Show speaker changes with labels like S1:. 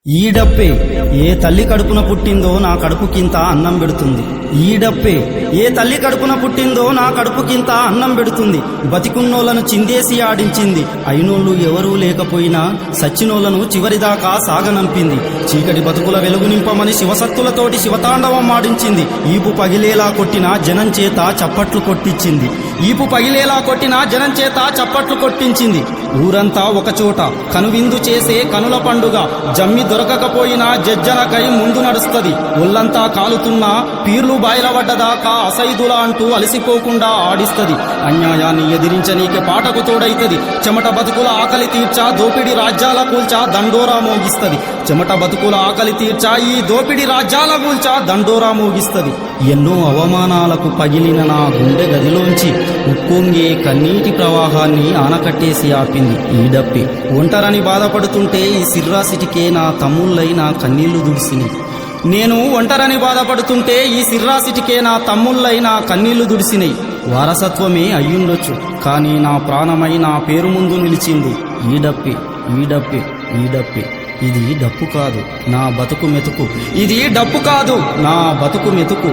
S1: ఈ డప్పే ఏ తల్లి కడుపున పుట్టిందో నా కడుపుకింత అన్నం పెడుతుంది. ఈ డప్పే ఏ తల్లి కడుపున పుట్టిందో నా కడుపుకింత అన్నం పెడుతుంది. బతికున్నోళ్లను చిందేసి ఆడించింది. అయినోళ్ళు ఎవరూ లేకపోయినా సచ్చినోళ్లను చివరిదాకా సాగనంపింది. చీకటి బతుకుల వెలుగు నింపమని శివసత్తులతోటి శివతాండవం ఆడించింది. ఈపు పగిలేలా కొట్టిన జనం చేత చప్పట్లు కొట్టించింది. ఈపు పగిలేలా కొట్టిన జనం చేత చప్పట్లు కొట్టించింది. ఊరంతా ఒకచోట కనువిందు చేసే కనుల పండుగ. జమ్మి దొరకకపోయినా జజ్జనకై ముందు నడుస్తది. ఒళ్లంతా కాలుతున్నా పీర్లు బాయిలవడ్డదాకా అసైదులా అంటూ అలసిపోకుండా ఆడిస్తది. అన్యాయాన్ని ఎదిరించనీకే పాటకు తోడైతది. చెమట బతుకుల ఆకలి తీర్చా దోపిడి రాజ్యాల కూల్చా దండోరా మోగిస్తది. చెమట బతుకుల ఆకలి తీర్చా ఈ దోపిడి రాజ్యాల కూల్చా దండోరా మోగిస్తది. ఎన్నో అవమానాలకు పగిలిన నా గుండె గదిలోంచి ఉప్పొంగే కన్నీటి ప్రవాహాన్ని ఆనకట్టేసి ఆపింది ఈ డప్పి. ఒంటరని బాధపడుతుంటే ఈ సిర్రాసిటికే నా తమ్ముళ్ళై నా కన్నీళ్లు దుడిసినాయి. నేను ఒంటరని బాధపడుతుంటే ఈ సిర్రాసిటికే నా తమ్ముళ్ళై నా కన్నీళ్లు దుడిసినాయి. వారసత్వమే అయ్యుండొచ్చు, కానీ నా ప్రాణమై నా పేరు ముందు నిలిచింది ఈ డప్పి, ఈ డప్పి, ఈ డప్పి. ఇది డప్పు కాదు నా బతుకు మెతుకు. ఇది డప్పు కాదు నా బతుకు మెతుకు.